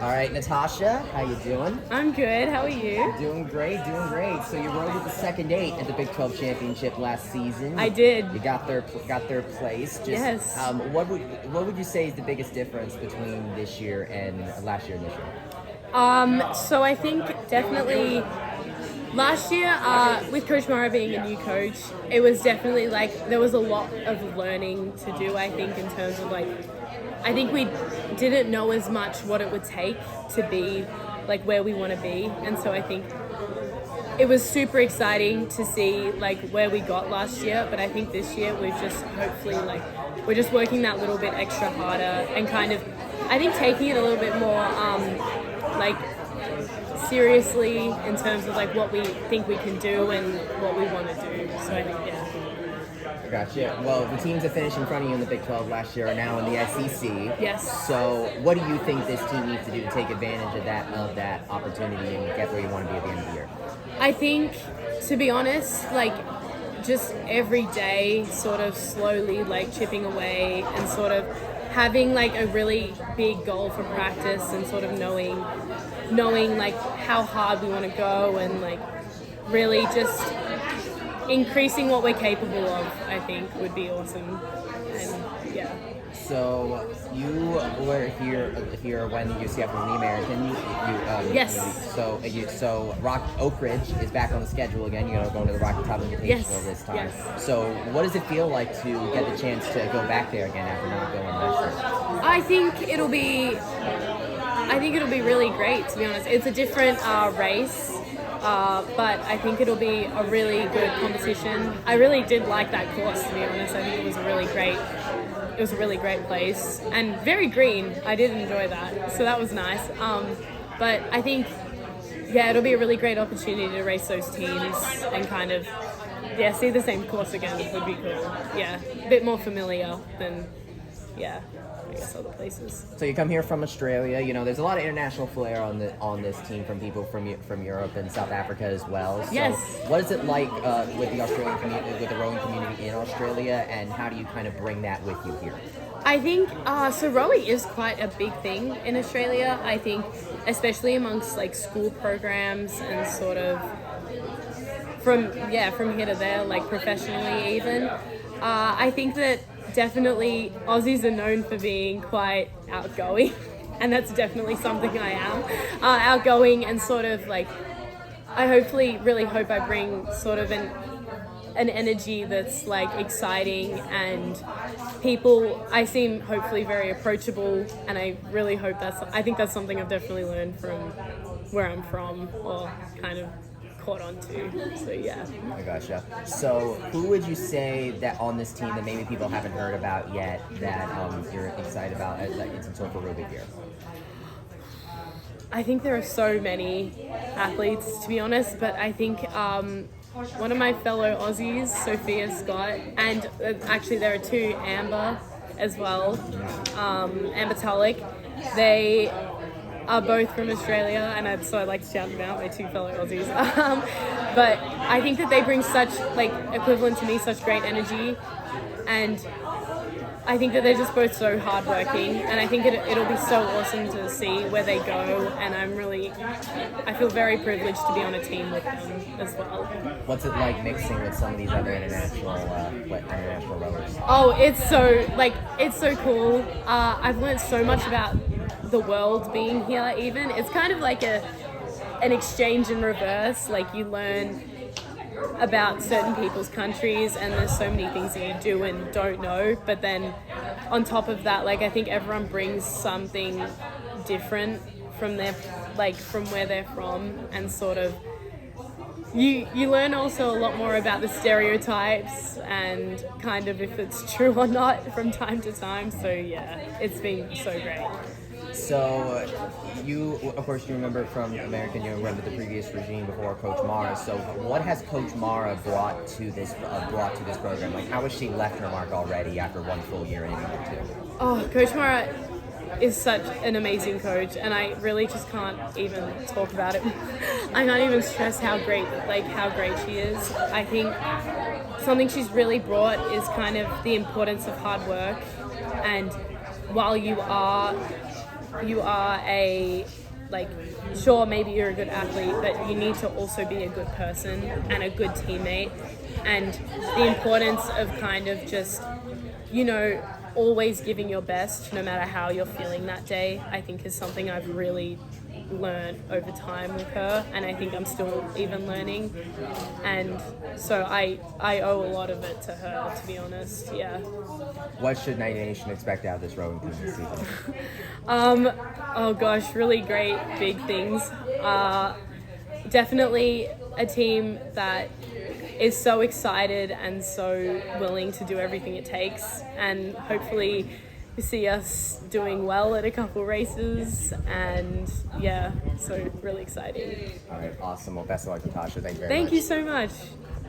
All right, Natasha, how you doing? I'm good. How are you? Doing great, doing great. So you rode with the second eight at the Big 12 Championship last season. I did. You got their place. Yes. What would you say is the biggest difference between this year and last year and this year? So I think definitely last year, with Coach Mara being a new coach, it was definitely like there was a lot of learning to do. I think in terms of I think we didn't know as much what it would take to be like where we want to be, and so I think it was super exciting to see where we got last year. But I think this year we're just hopefully we're just working that little bit extra harder and kind of I think taking it a little bit more seriously in terms of what we think we can do and what we want to do. So I think Gotcha. Well, the teams that finished in front of you in the Big 12 last year are now in the SEC. Yes. So what do you think this team needs to do to take advantage of that opportunity and get where you want to be at the end of the year? I think, to be honest, just every day sort of slowly chipping away and sort of having a really big goal for practice and sort of knowing how hard we want to go and really just increasing what we're capable of, I think would be awesome. And yeah. So you were here when UCF was in the American. Yes. So Oak Ridge is back on the schedule again. You're going to the Rocky Top Invitational this time. Yes. So what does it feel like to get the chance to go back there again after not going last year? I think it'll be really great, to be honest. It's a different race. But I think it'll be a really good competition. I really did like that course, to be honest. I think it was a really great place and very green. I did enjoy that, so that was nice. But I think, it'll be a really great opportunity to race those teams and kind of, see the same course again would be cool. Yeah, a bit more familiar than, I guess other places. So you come here from Australia. You know, there's a lot of international flair on this team from people from Europe and South Africa as well. So yes. What is it like with the Australian community, with the rowing community in Australia, and how do you kind of bring that with you here? I think so. Rowing is quite a big thing in Australia. I think, especially amongst school programs and sort of from here to there, professionally even. I think that. Definitely, Aussies are known for being quite outgoing, and that's definitely something I am. Outgoing and sort of I really hope I bring sort of an energy that's exciting, and people, I seem hopefully very approachable, and I really hope I think that's something I've definitely learned from where I'm from, or kind of caught on to. So yeah. I gotcha. So who would you say that on this team that maybe people haven't heard about yet that you're excited about it's in store for a real big year? I think there are so many athletes, to be honest, but I think one of my fellow Aussies, Sophia Scott, and actually there are two, Amber as well, Amber Tulloch. They are both from Australia, and I'd like to shout them out, my two fellow Aussies. But I think that they bring such, equivalent to me, such great energy, and I think that they're just both so hardworking, and I think it'll be so awesome to see where they go, and I feel very privileged to be on a team with them as well. What's it like mixing with some of these other international rowers? Oh, it's so cool. I've learned so much about the world being here. Even it's kind of like an exchange in reverse. You learn about certain people's countries, and there's so many things that you do and don't know, but then on top of that, I think everyone brings something different from from where they're from, and sort of you learn also a lot more about the stereotypes and kind of if it's true or not from time to time. So yeah, it's been so great. So you, of course, you remember from American, you remember the previous regime before Coach Mara. So what has Coach Mara brought to this program? How has she left her mark already after one full year and year two? Oh, Coach Mara is such an amazing coach, and I really just can't even talk about it. I can't even stress how great she is. I think something she's really brought is kind of the importance of hard work, and while you are you are sure, maybe you're a good athlete, but you need to also be a good person and a good teammate. And the importance of kind of just, always giving your best no matter how you're feeling that day, I think is something I've really learned over time with her, and I think I'm still even learning. And so I owe a lot of it to her, to be honest. Yeah. What should Night Nation expect out of this rowing team this season? Oh gosh, really great big things. Definitely a team that is so excited and so willing to do everything it takes, and hopefully you see us doing well at a couple races, and so really exciting. All right, awesome. Well, best of luck, Natasjia. Thank you very much. Thank you so much.